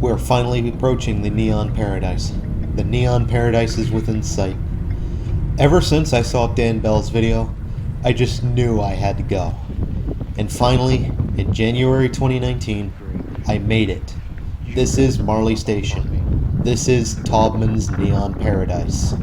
We're finally approaching the Neon Paradise. The Neon Paradise is within sight. Ever since I saw Dan Bell's video, I just knew I had to go. And finally, in January 2019, I made it. This is Marley Station. This is Taubman's Neon Paradise.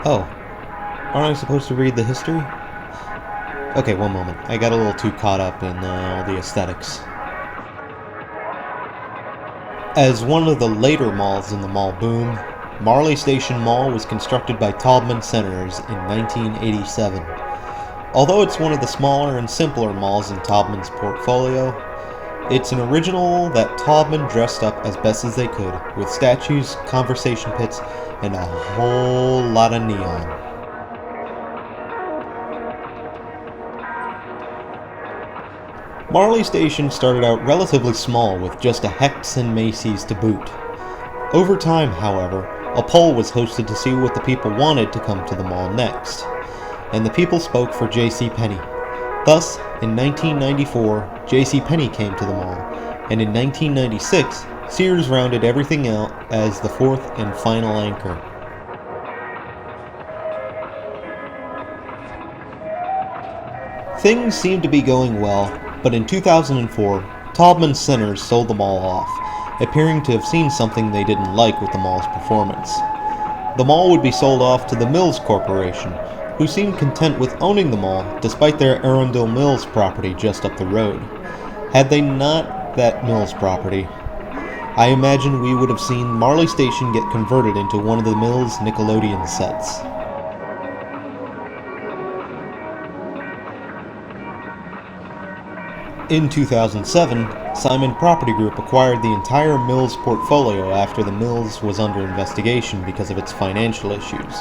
Oh, aren't I supposed to read the history? Okay, one moment. I got a little too caught up in all the aesthetics. As one of the later malls in the mall boom, Marley Station Mall was constructed by Taubman Centers in 1987. Although it's one of the smaller and simpler malls in Taubman's portfolio, it's an original that Taubman dressed up as best as they could, with statues, conversation pits, and a whole lot of neon. Marley Station started out relatively small with just a Hecht's and Macy's to boot. Over time, however, a poll was hosted to see what the people wanted to come to the mall next, and the people spoke for JCPenney. Thus, in 1994, JCPenney came to the mall, and in 1996, Sears rounded everything out as the fourth and final anchor. Things seemed to be going well, but in 2004, Taubman Centers sold the mall off, appearing to have seen something they didn't like with the mall's performance. The mall would be sold off to the Mills Corporation, who seemed content with owning the mall despite their Arundel Mills property just up the road. Had they not that Mills property, I imagine we would have seen Marley Station get converted into one of the Mills Nickelodeon sets. In 2007, Simon Property Group acquired the entire Mills portfolio after the Mills was under investigation because of its financial issues.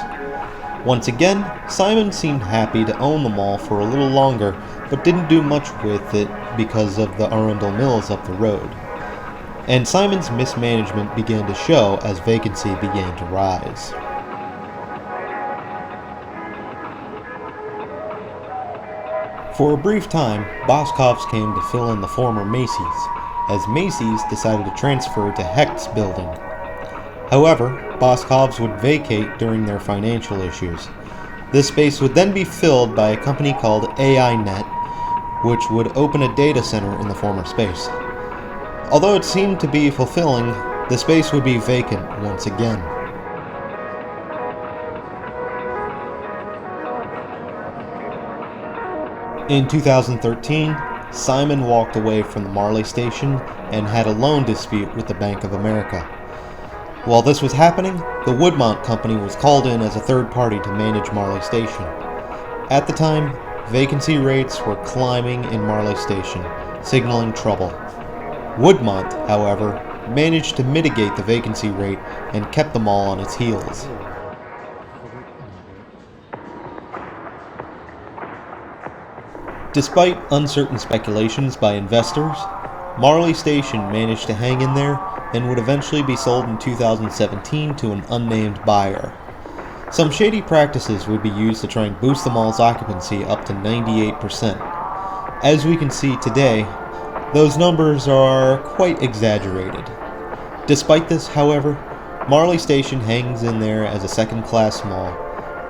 Once again, Simon seemed happy to own the mall for a little longer, but didn't do much with it because of the Arundel Mills up the road. And Simon's mismanagement began to show as vacancy began to rise. For a brief time, Boscov's came to fill in the former Macy's, as Macy's decided to transfer to Hecht's building. However, Boscov's would vacate during their financial issues. This space would then be filled by a company called AINet, which would open a data center in the former space. Although it seemed to be fulfilling, the space would be vacant once again. In 2013, Simon walked away from the Marley Station and had a loan dispute with the Bank of America. While this was happening, the Woodmont Company was called in as a third party to manage Marley Station. At the time, vacancy rates were climbing in Marley Station, signaling trouble. Woodmont, however, managed to mitigate the vacancy rate and kept the mall on its heels. Despite uncertain speculations by investors, Marley Station managed to hang in there and would eventually be sold in 2017 to an unnamed buyer. Some shady practices would be used to try and boost the mall's occupancy up to 98%. As we can see today, those numbers are quite exaggerated. Despite this, however, Marley Station hangs in there as a second-class mall,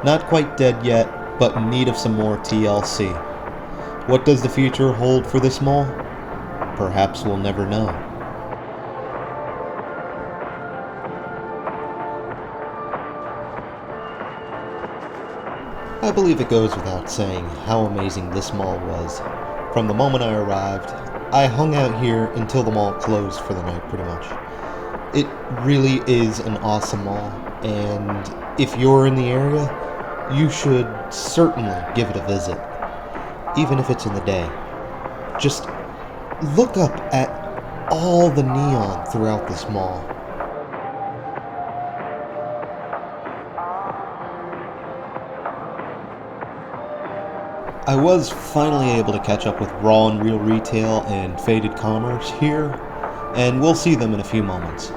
not quite dead yet, but in need of some more TLC. What does the future hold for this mall? Perhaps we'll never know. I believe it goes without saying how amazing this mall was. From the moment I arrived, I hung out here until the mall closed for the night, pretty much. It really is an awesome mall, and if you're in the area, you should certainly give it a visit, even if it's in the day. Just look up at all the neon throughout this mall. I was finally able to catch up with Raw and Real Retail and Faded Commerce here, and we'll see them in a few moments.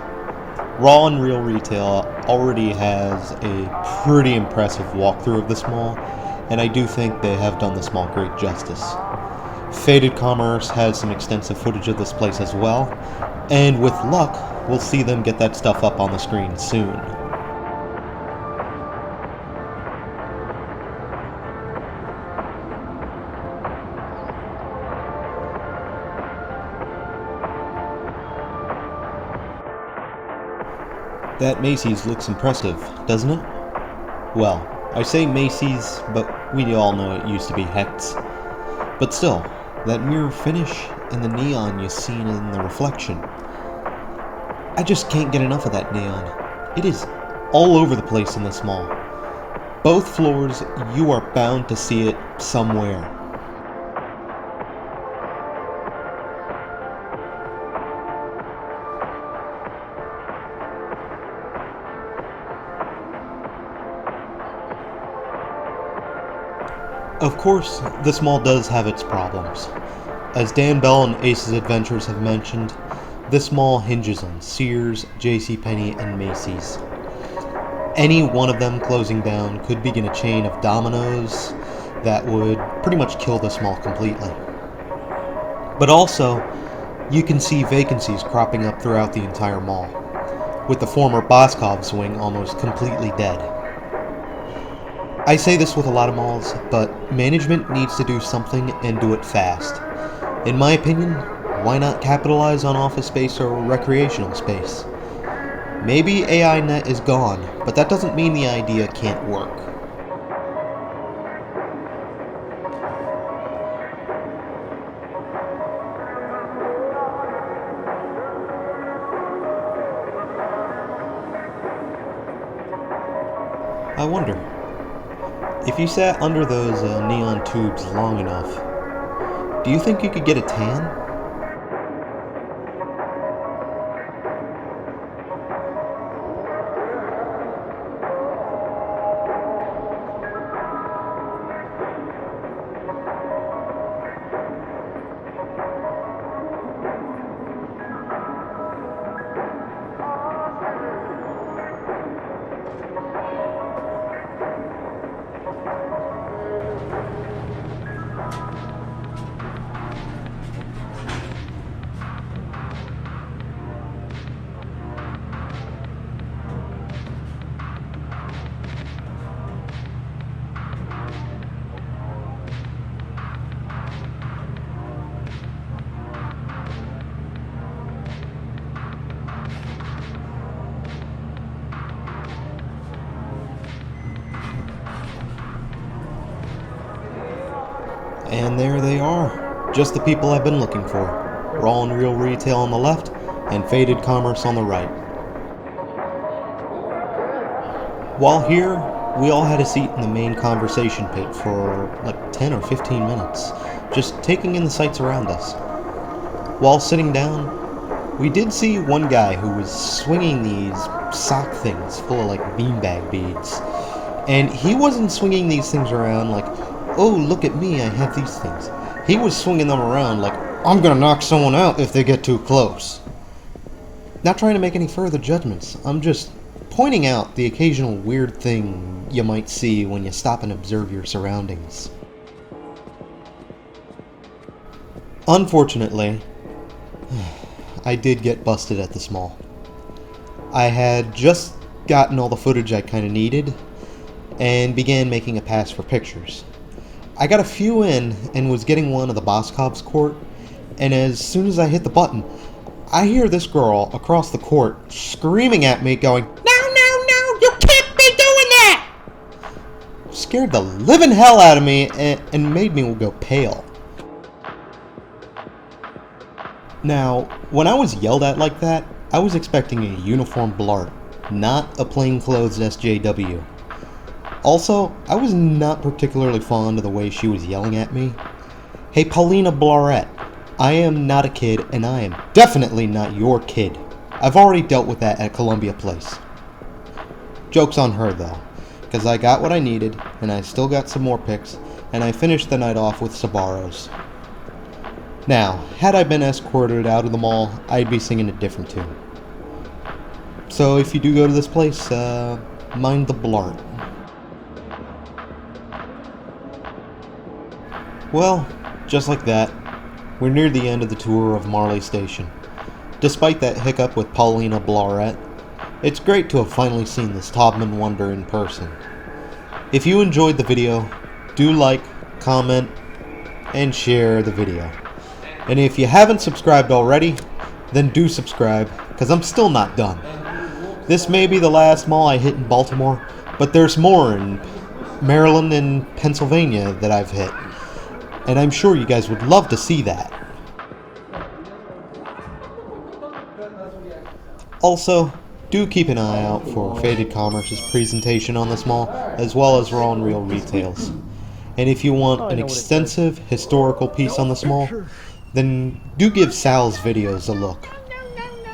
Raw and Real Retail already has a pretty impressive walkthrough of this mall, and I do think they have done this mall great justice. Faded Commerce has some extensive footage of this place as well, and with luck, we'll see them get that stuff up on the screen soon. That Macy's looks impressive, doesn't it? Well, I say Macy's, but we all know it used to be Hecht's. But still, that mirror finish and the neon you've seen in the reflection. I just can't get enough of that neon. It is all over the place in this mall. Both floors, you are bound to see it somewhere. Of course, this mall does have its problems. As Dan Bell and Ace's Adventures have mentioned, this mall hinges on Sears, JCPenney, and Macy's. Any one of them closing down could begin a chain of dominoes that would pretty much kill this mall completely. But also, you can see vacancies cropping up throughout the entire mall, with the former Boscov's wing almost completely dead. I say this with a lot of malls, but management needs to do something and do it fast. In my opinion, why not capitalize on office space or recreational space? Maybe AI Net is gone, but that doesn't mean the idea can't work. I wonder, if you sat under those neon tubes long enough, do you think you could get a tan? And there they are, just the people I've been looking for. Raw and Real Retail on the left, and Faded Commerce on the right. While here, we all had a seat in the main conversation pit for like 10 or 15 minutes, just taking in the sights around us. While sitting down, we did see one guy who was swinging these sock things full of like beanbag beads. And he wasn't swinging these things around like, oh, look at me, I have these things. He was swinging them around like, I'm gonna knock someone out if they get too close. Not trying to make any further judgments, I'm just pointing out the occasional weird thing you might see when you stop and observe your surroundings. Unfortunately, I did get busted at this mall. I had just gotten all the footage I kinda needed, and began making a pass for pictures. I got a few in and was getting one of the Boscov's court, and as soon as I hit the button, I hear this girl across the court screaming at me going, "No, no, no, you can't be doing that!" Scared the living hell out of me and made me go pale. Now, when I was yelled at like that, I was expecting a uniformed blart, not a plainclothes SJW. Also, I was not particularly fond of the way she was yelling at me. Hey Paulina Blarette, I am not a kid, and I am definitely not your kid. I've already dealt with that at Columbia Place. Joke's on her though, because I got what I needed, and I still got some more picks, and I finished the night off with Sabaros. Now, had I been escorted out of the mall, I'd be singing a different tune. So if you do go to this place, mind the blart. Well, just like that, we're near the end of the tour of Marley Station. Despite that hiccup with Paulina Blarette, it's great to have finally seen this Taubman wonder in person. If you enjoyed the video, do like, comment, and share the video. And if you haven't subscribed already, then do subscribe, because I'm still not done. This may be the last mall I hit in Baltimore, but there's more in Maryland and Pennsylvania that I've hit. And I'm sure you guys would love to see that. Also, do keep an eye out for Faded Commerce's presentation on this mall, as well as Raw and Real Retails. And if you want an extensive historical piece on this mall, then do give Sal's videos a look.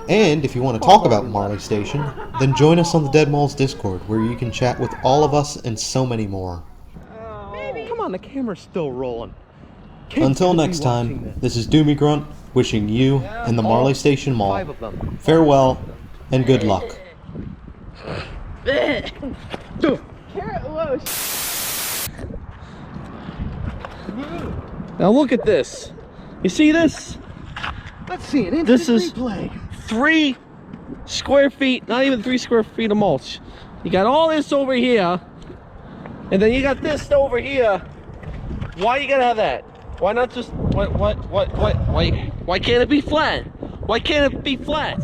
And if you want to talk about Marley Station, then join us on the Dead Malls Discord, where you can chat with all of us and so many more. Come on, the camera's still rolling. Until next time, this is Doomie Grunt, wishing you and the Marley Station Mall farewell and good luck. Now look at this. You see this? Let's see it. This is 3 square feet, not even 3 square feet of mulch. You got all this over here, and then you got this over here. Why you gotta have that? Why not just why can't it be flat? Why can't it be flat?